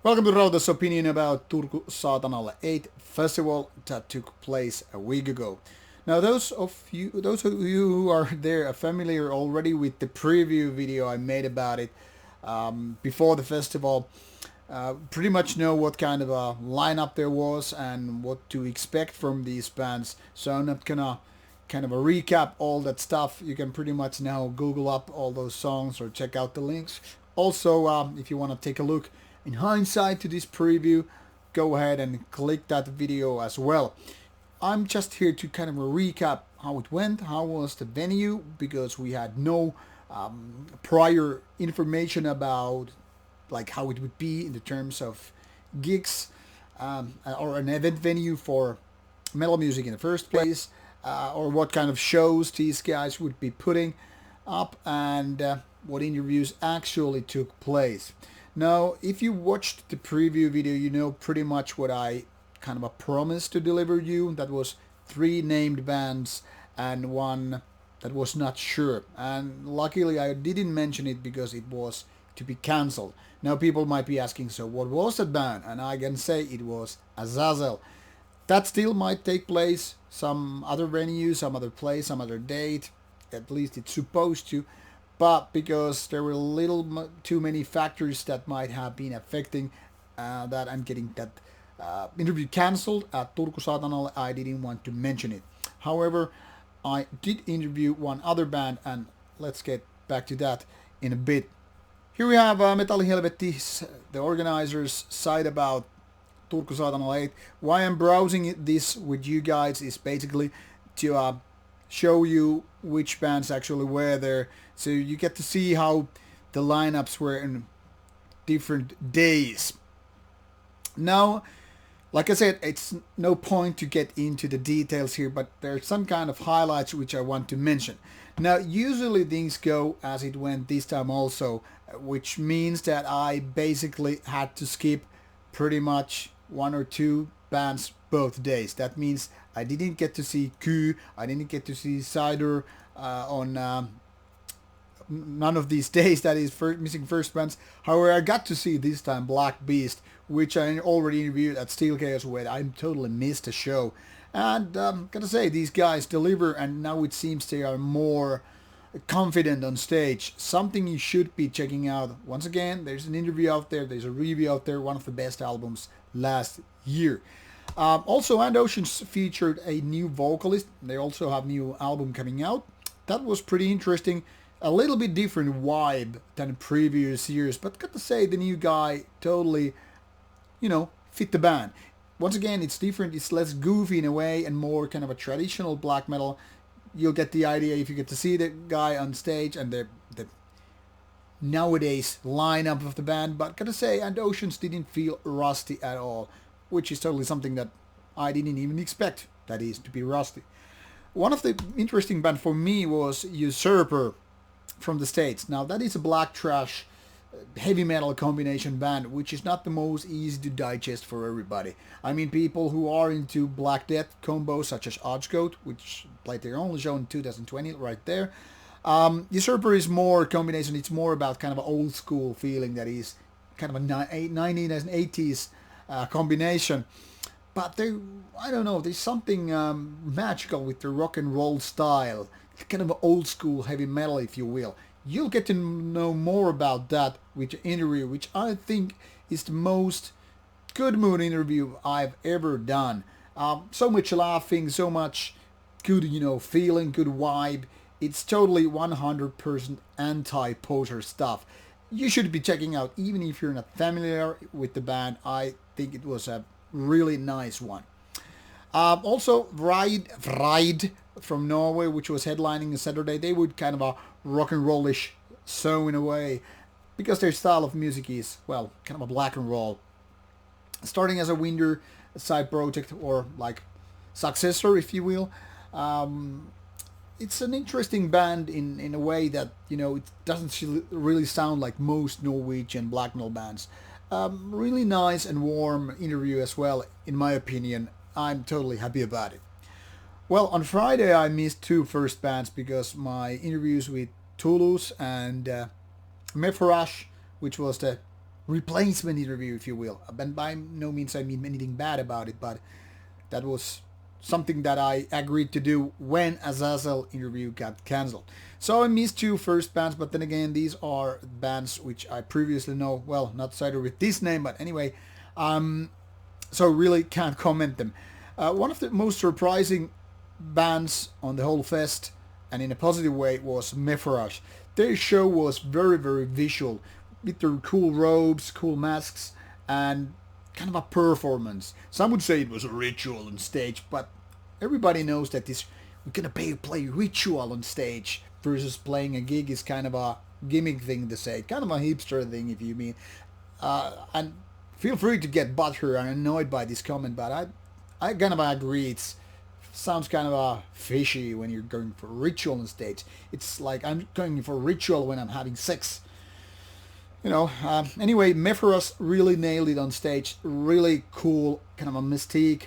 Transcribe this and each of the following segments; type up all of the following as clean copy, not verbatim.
Welcome to Rauta's opinion about Turku Saatanalle 8 festival that took place a week ago. Now, those of you who are there are familiar already with the preview video I made about it before the festival. Pretty much know what kind of a lineup there was and what to expect from these bands. So I'm not gonna kind of a recap all that stuff. You can pretty much now Google up all those songs or check out the links. Also, if you want to take a look in hindsight to this preview, go ahead and click that video as well. I'm just here to kind of recap how it went, how was the venue, because we had no prior information about like how it would be in the terms of gigs or an event venue for metal music in the first place, or what kind of shows these guys would be putting up, and what interviews actually took place. Now, if you watched the preview video, you know pretty much what I kind of a promised to deliver you. That was 3 named bands and 1 that was not sure. And luckily I didn't mention it because it was to be cancelled. Now people might be asking, so what was that band? And I can say it was Azazel. That still might take place some other venue, some other place, some other date. At least it's supposed to. But because there were little too many factors that might have been affecting that I'm getting that interview cancelled at Turku Saatanalle, I didn't want to mention it. However, I did interview one other band, and let's get back to that in a bit. Here we have Metalli Helvetis, the organizers' site about Turku Saatanalle 8. Why I'm browsing this with you guys is basically to show you which bands actually were there, so you get to see how the lineups were in different days. Now, like I said, it's no point to get into the details here, but there's some kind of highlights which I want to mention. Now, usually things go as it went this time also, which means that I basically had to skip pretty much 1 or 2 bands both days. That means I didn't get to see Q, I didn't get to see Cider on none of these days, that is missing first bands. However, I got to see this time Black Beast, which I already interviewed at Steel Chaos where I totally missed the show. And gotta say, these guys deliver, and now it seems they are more confident on stage. Something you should be checking out. Once again, there's an interview out there, there's a review out there, one of the best albums last year. Also, And Oceans featured a new vocalist. They also have a new album coming out. That was pretty interesting. A little bit different vibe than previous years, but got to say the new guy totally, fit the band. Once again, it's different. It's less goofy in a way and more kind of a traditional black metal. You'll get the idea if you get to see the guy on stage and the nowadays lineup of the band. But gotta say, And Oceans didn't feel rusty at all, which is totally something that I didn't even expect, that is, to be rusty. One of the interesting band for me was Usurper from the States. Now that is a black trash heavy metal combination band, which is not the most easy to digest for everybody. I mean, people who are into Black Death combos such as Oddsgoat, which played their only show in 2020 right there. Usurper is more a combination. It's more about kind of an old school feeling that is kind of a 90s and 80s combination. But I don't know, there's something magical with the rock and roll style, kind of old school heavy metal, if you will. You'll get to know more about that with the interview, which I think is the most good mood interview I've ever done. So much laughing, so much good, feeling, good vibe. It's totally 100% anti-poser stuff. You should be checking out, even if you're not familiar with the band. I think it was a really nice one. Also, Vride from Norway, which was headlining on Saturday. They would kind of a rock and rollish so in a way, because their style of music is, well, kind of a black and roll. Starting as a winter side project, or like successor, if you will. It's an interesting band in a way that, it doesn't really sound like most Norwegian black metal bands. Really nice and warm interview as well, in my opinion. I'm totally happy about it. Well, on Friday I missed 2 first bands because my interviews with Toulouse and Mepharash, which was the replacement interview, if you will. And by no means I mean anything bad about it, but that was something that I agreed to do when Azazel interview got cancelled. So I missed two first bands, but then again, these are bands which I previously know. Well, not cited with this name, but anyway, so really can't comment them. One of the most surprising bands on the whole fest, and in a positive way, was Mephorash. Their show was very, very visual, with their cool robes, cool masks, and kind of a performance. Some would say it was a ritual on stage, but everybody knows that this we're gonna play ritual on stage versus playing a gig is kind of a gimmick thing to say, kind of a hipster thing if you mean. And feel free to get butthurt and annoyed by this comment, but I kind of agree. It sounds kind of fishy when you're going for ritual on stage. It's like I'm going for ritual when I'm having sex. You know, anyway, Mephorash really nailed it on stage. Really cool, kind of a mystique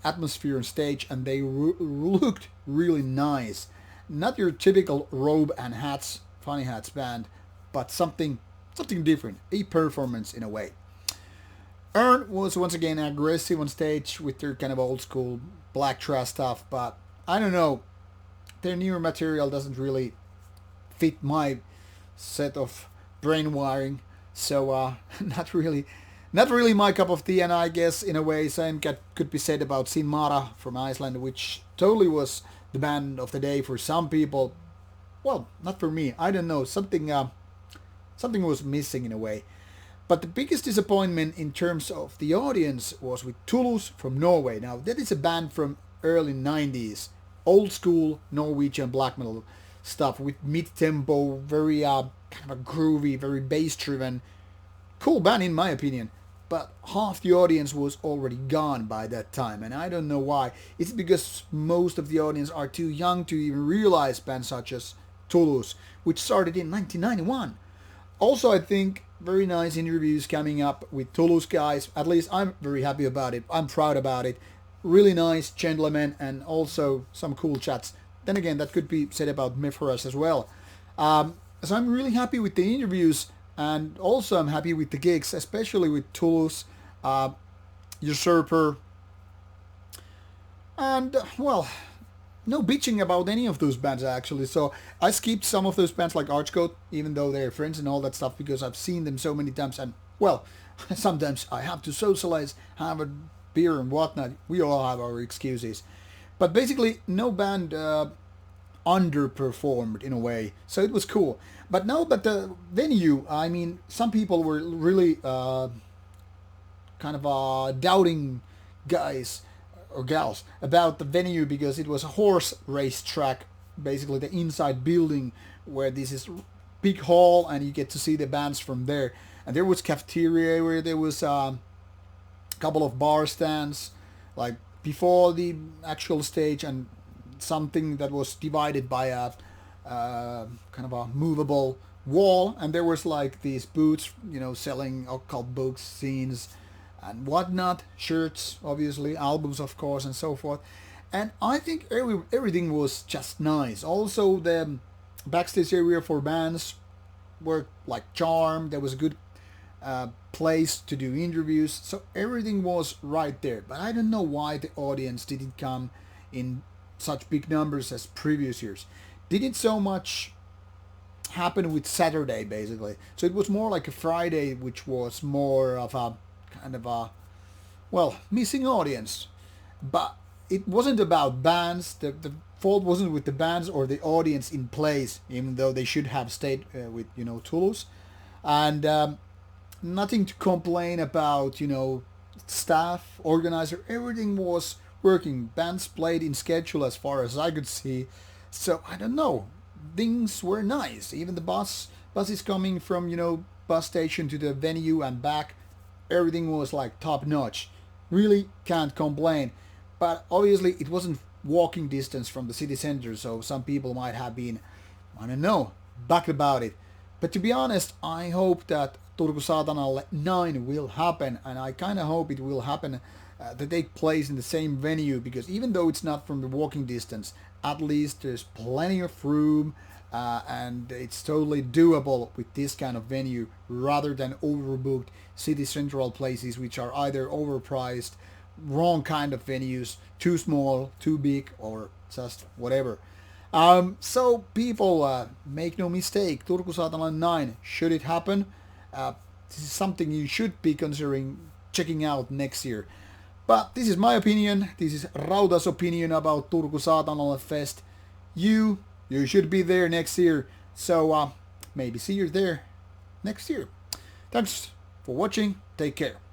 atmosphere on stage, and they looked really nice. Not your typical robe and hats, funny hats band, but something different, a performance in a way. Earn was once again aggressive on stage with their kind of old school black trash stuff, but I don't know, their newer material doesn't really fit my set of brain wiring, so not really my cup of tea. And I guess in a way same could be said about Sin Mara from Iceland, which totally was the band of the day for some people. Well, not for me, I don't know, something was missing in a way. But the biggest disappointment in terms of the audience was with Toulouse from Norway. Now that is a band from early 90s, old school Norwegian black metal stuff with mid-tempo, very kind of a groovy, very bass-driven, cool band in my opinion. But half the audience was already gone by that time, and I don't know why. It's because most of the audience are too young to even realize bands such as Toulouse, which started in 1991. Also, I think very nice interviews coming up with Toulouse guys. At least I'm very happy about it. I'm proud about it. Really nice gentlemen, and also some cool chats. Then again, that could be said about Mephorash as well. So I'm really happy with the interviews, and also I'm happy with the gigs, especially with Toulouse, Usurper, and well, no bitching about any of those bands actually. So I skipped some of those bands like Archcoat, even though they're friends and all that stuff, because I've seen them so many times, and well, sometimes I have to socialize, have a beer and whatnot. We all have our excuses. But basically, no band underperformed in a way, so it was cool. But the venue, I mean, some people were really kind of doubting guys or gals about the venue because it was a horse race track, basically the inside building where this is big hall and you get to see the bands from there. And there was cafeteria where there was a couple of bar stands like before the actual stage, and something that was divided by a kind of a movable wall, and there was like these booths, you know, selling occult books, scenes and whatnot, shirts, obviously, albums of course, and so forth. And I think everything was just nice. Also the backstage area for bands were like charmed. There was a good place to do interviews, so everything was right there. But I don't know why the audience didn't come in such big numbers as previous years. Didn't so much happen with Saturday basically, so it was more like a Friday, which was more of a kind of a, well, missing audience. But it wasn't about bands. The fault wasn't with the bands or the audience in place, even though they should have stayed with, you know, Toulouse. And nothing to complain about, you know, staff, organizer, everything was working. Bands played in schedule as far as I could see. So I don't know, things were nice. Even the buses coming from, you know, bus station to the venue and back, everything was like top notch. Really can't complain. But obviously it wasn't walking distance from the city center, so some people might have been, I don't know, bugged about it. But to be honest, I hope that Turku Saatanalle 9 will happen, and I kind of hope it will happen to take place in the same venue, because even though it's not from the walking distance, at least there's plenty of room, and it's totally doable with this kind of venue rather than overbooked city central places which are either overpriced, wrong kind of venues, too small, too big, or just whatever. So people, make no mistake, Turku Saatanalle 9, should it happen, this is something you should be considering checking out next year. But this is my opinion, this is Rauta's opinion about Turku Saatanalle Fest. You should be there next year, so maybe see you there next year. Thanks for watching, take care.